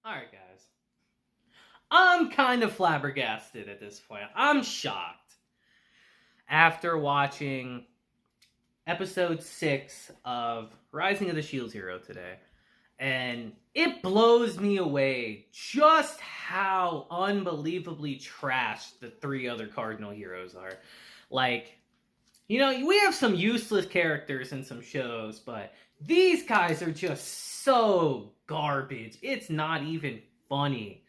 Alright, guys. I'm kind of flabbergasted at this point. I'm shocked. After watching episode 6 of Rising of the Shield Hero today. And it blows me away just how unbelievably trashed the 3 other Cardinal heroes are. Like, you know, we have some useless characters in some shows, but these guys are just so garbage. It's not even funny.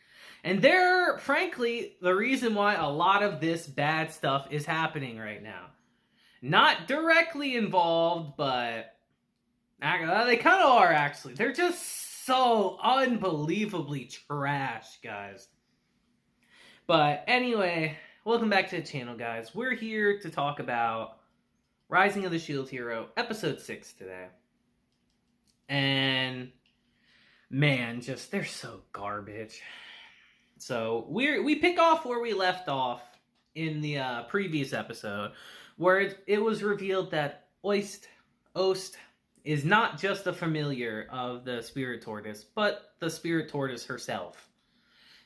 And they're, frankly, the reason why a lot of this bad stuff is happening right now. Not directly involved, but they kind of are, actually. They're just so unbelievably trash, guys. But anyway, welcome back to the channel, guys. We're here to talk about Rising of the Shield Hero, episode 6 today. And, man, just, they're so garbage. So, we pick off where we left off in the previous episode, where it was revealed that Oist is not just a familiar of the Spirit Tortoise, but the Spirit Tortoise herself,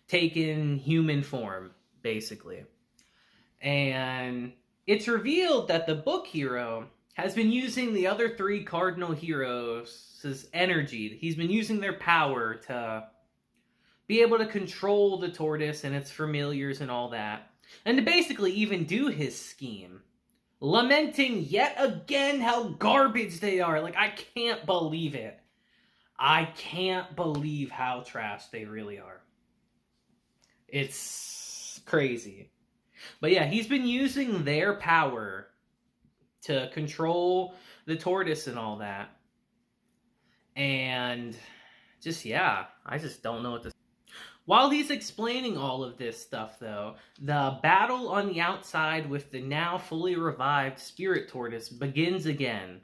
taken human form, basically. And it's revealed that the book hero has been using the other 3 Cardinal Heroes' energy. He's been using their power to be able to control the tortoise and its familiars and all that. And to basically even do his scheme. Lamenting yet again how garbage they are. Like, I can't believe it. I can't believe how trash they really are. It's crazy. But yeah, he's been using their power to control the tortoise and all that. And just, yeah, I just don't know what to say. While he's explaining all of this stuff, though, the battle on the outside with the now fully revived Spirit Tortoise begins again.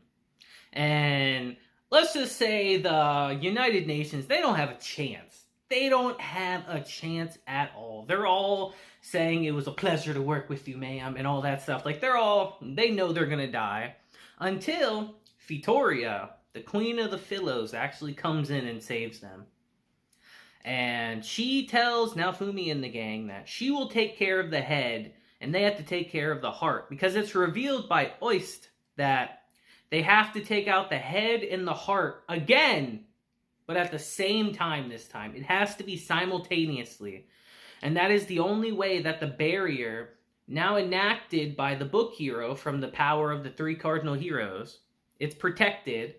And let's just say the United Nations, they don't have a chance. They don't have a chance at all. They're all saying it was a pleasure to work with you, ma'am, and all that stuff. Like, they know they're gonna die. Until Fitoria, the Queen of the Phillows, actually comes in and saves them. And she tells Naofumi and the gang that she will take care of the head, and they have to take care of the heart. Because it's revealed by Oist that they have to take out the head and the heart again, but at the same time this time. It has to be simultaneously. And that is the only way that the barrier, now enacted by the book hero from the power of the 3 Cardinal Heroes, it's protected.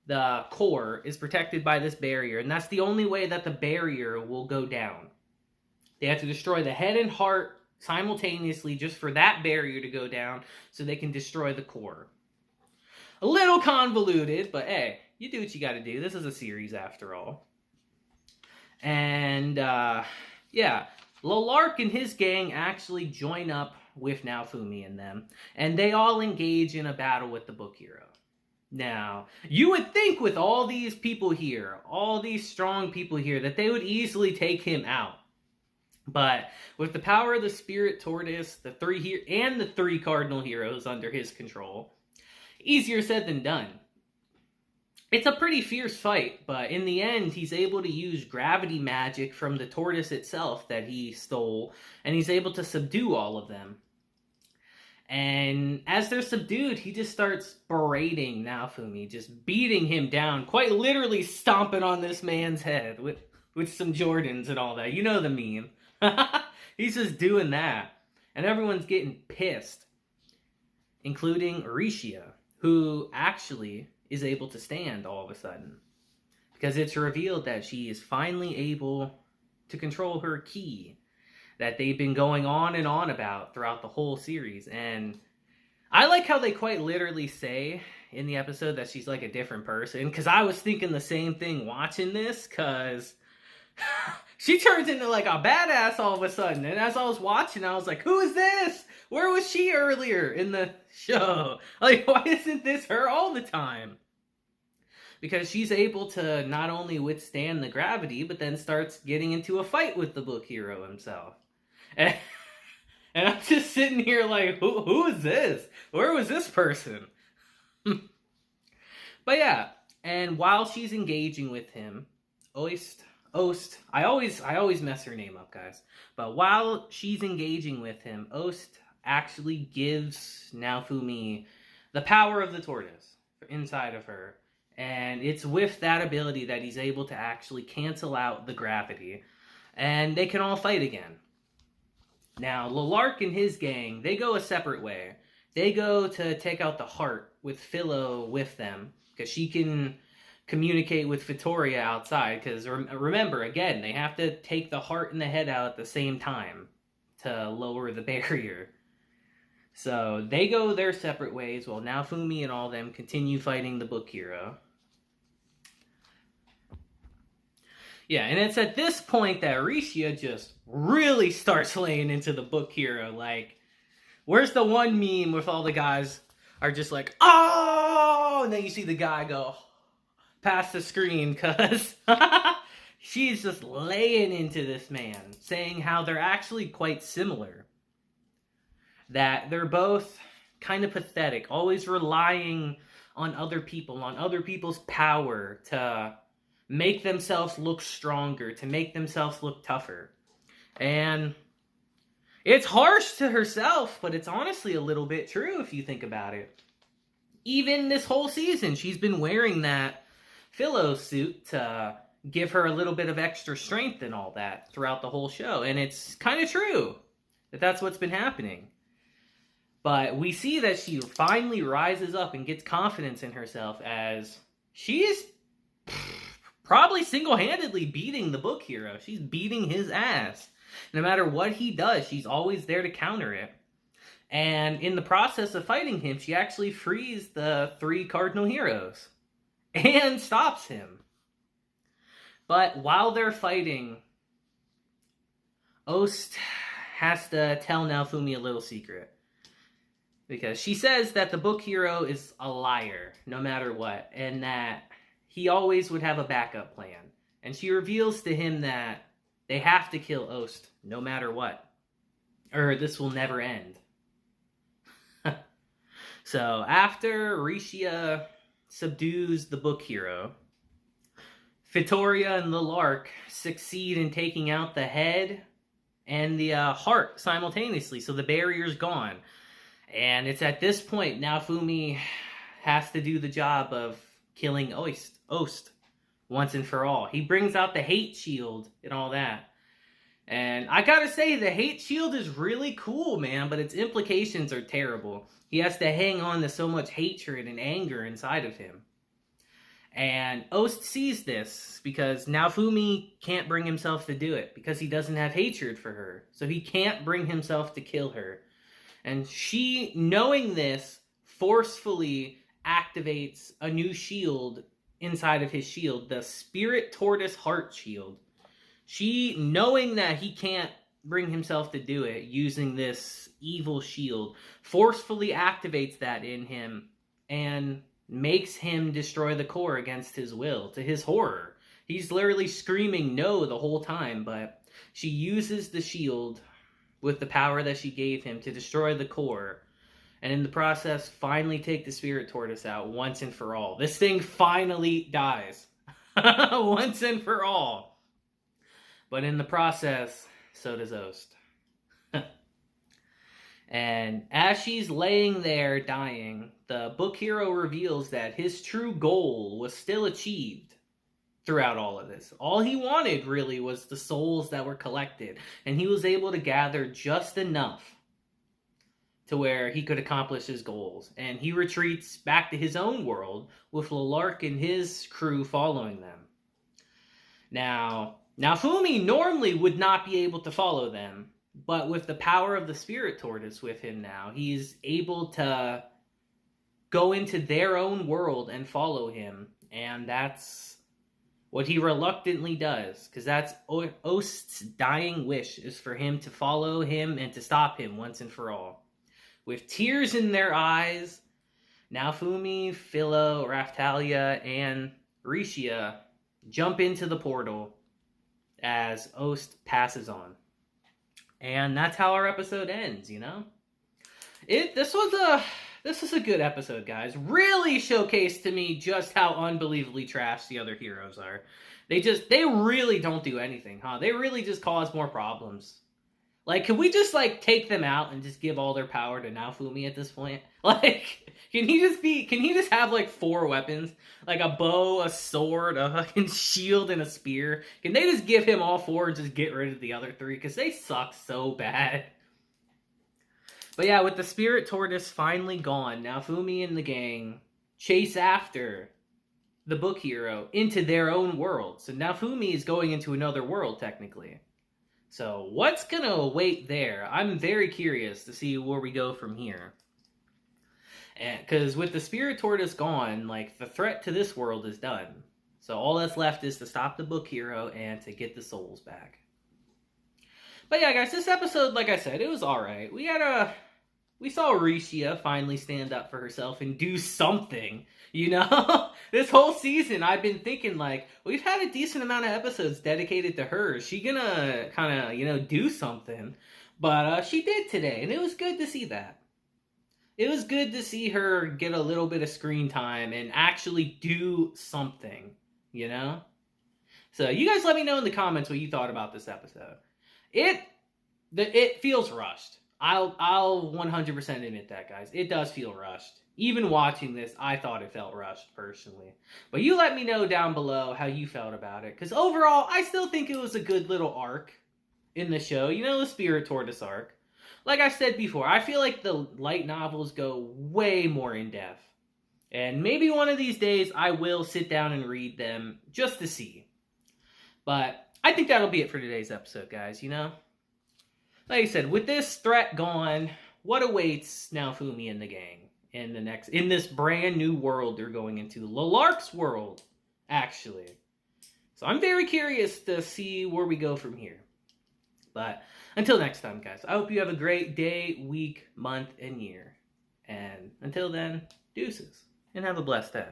The core is protected by this barrier, and that's the only way that the barrier will go down. They have to destroy the head and heart simultaneously just for that barrier to go down so they can destroy the core. A little convoluted, but hey, you do what you gotta do. This is a series after all. And, yeah, Lolark and his gang actually join up with Naofumi and them, and they all engage in a battle with the book hero. Now, you would think with all these people here, all these strong people here, that they would easily take him out. But with the power of the Spirit Tortoise, the 3 Cardinal Heroes under his control, easier said than done. It's a pretty fierce fight, but in the end, he's able to use gravity magic from the tortoise itself that he stole, and he's able to subdue all of them. And as they're subdued, he just starts berating Naofumi, just beating him down, quite literally stomping on this man's head with some Jordans and all that. You know the meme. He's just doing that. And everyone's getting pissed, including Rishia, who actually is able to stand all of a sudden. Because it's revealed that she is finally able to control her ki that they've been going on and on about throughout the whole series. And I like how they quite literally say in the episode that she's like a different person. Because I was thinking the same thing watching this, because she turns into like a badass all of a sudden. And as I was watching, I was like, who is this? Where was she earlier in the show? Like, why isn't this her all the time? Because she's able to not only withstand the gravity, but then starts getting into a fight with the book hero himself. And I'm just sitting here like, who is this? Where was this person? But yeah, and while she's engaging with him, Oist Ost, I always mess her name up, guys. But while she's engaging with him, Ost actually gives Naofumi the power of the tortoise inside of her. And it's with that ability that he's able to actually cancel out the gravity. And they can all fight again. Now, Lilark and his gang, they go a separate way. They go to take out the heart with Philo with them. Because she can communicate with Vittoria outside. Because remember, again, they have to take the heart and the head out at the same time to lower the barrier. So they go their separate ways while Naofumi and all them continue fighting the book hero. Yeah, and it's at this point that Rishia just really starts laying into the book hero. Like, where's the one meme with all the guys are just like, oh! And then you see the guy go past the screen because she's just laying into this man, saying how they're actually quite similar. That they're both kind of pathetic, always relying on other people, on other people's power to make themselves look stronger, to make themselves look tougher. And it's harsh to herself, but it's honestly a little bit true if you think about it. Even this whole season, she's been wearing that Philo suit to give her a little bit of extra strength and all that throughout the whole show. And it's kind of true that that's what's been happening. But we see that she finally rises up and gets confidence in herself as she is probably single-handedly beating the book hero. She's beating his ass. No matter what he does, she's always there to counter it. And in the process of fighting him, she actually frees the 3 cardinal heroes and stops him. But while they're fighting, Ost has to tell Naofumi a little secret. Because she says that the book hero is a liar, no matter what, and that he always would have a backup plan. And she reveals to him that they have to kill Ost, no matter what. Or this will never end. So, after Rishia subdues the book hero, Vittoria and Lilark succeed in taking out the head and the heart simultaneously, so the barrier's gone. And it's at this point Naofumi has to do the job of killing Ost once and for all. He brings out the hate shield and all that. And I gotta say, the hate shield is really cool, man, but its implications are terrible. He has to hang on to so much hatred and anger inside of him. And Ost sees this because Naofumi can't bring himself to do it because he doesn't have hatred for her. So he can't bring himself to kill her. And she, knowing this, forcefully activates a new shield inside of his shield, the Spirit Tortoise Heart Shield. She, knowing that he can't bring himself to do it using this evil shield, forcefully activates that in him and makes him destroy the core against his will, to his horror. He's literally screaming no the whole time, but she uses the shield with the power that she gave him to destroy the core, and in the process, finally take the Spirit Tortoise out once and for all. This thing finally dies. Once and for all. But in the process, so does Ost. And as she's laying there dying, the book hero reveals that his true goal was still achieved throughout all of this. All he wanted, really, was the souls that were collected. And he was able to gather just enough to where he could accomplish his goals. And he retreats back to his own world with Lilark and his crew following them. Now Naofumi normally would not be able to follow them, but with the power of the Spirit Tortoise with him now, he's able to go into their own world and follow him. And that's what he reluctantly does, because that's Ost's dying wish, is for him to follow him and to stop him once and for all. With tears in their eyes, Naofumi, Philo, Raftalia, and Rishia jump into the portal as Ost passes on. And that's how our episode ends, you know? This was This is a good episode, guys. Really showcased to me just how unbelievably trash the other heroes are. They really don't do anything, huh? They really just cause more problems. Like, can we just, like, take them out and just give all their power to Naofumi at this point? Like, can he just have, like, 4 weapons? Like, a bow, a sword, a fucking shield, and a spear? Can they just give him all 4 and just get rid of the other 3? Because they suck so bad. But yeah, with the spirit tortoise finally gone, Naofumi and the gang chase after the book hero into their own world. So Naofumi is going into another world, technically. So what's going to await there? I'm very curious to see where we go from here. Because with the spirit tortoise gone, like, the threat to this world is done. So all that's left is to stop the book hero and to get the souls back. But yeah, guys, this episode, like I said, it was alright. We saw Rishia finally stand up for herself and do something, you know? This whole season, I've been thinking, like, we've had a decent amount of episodes dedicated to her. Is she gonna kind of, you know, do something? But she did today, and it was good to see that. It was good to see her get a little bit of screen time and actually do something, you know? So you guys let me know in the comments what you thought about this episode. It feels rushed. I'll 100% admit that, guys. It does feel rushed. Even watching this, I thought it felt rushed, personally. But you let me know down below how you felt about it. Because overall, I still think it was a good little arc in the show. You know, the Spirit Tortoise arc. Like I said before, I feel like the light novels go way more in-depth. And maybe one of these days, I will sit down and read them just to see. But I think that'll be it for today's episode, guys, you know? Like I said, with this threat gone, what awaits Naofumi and the gang in this brand new world they're going into? Lalark's world, actually. So I'm very curious to see where we go from here. But until next time, guys, I hope you have a great day, week, month, and year. And until then, deuces, and have a blessed day.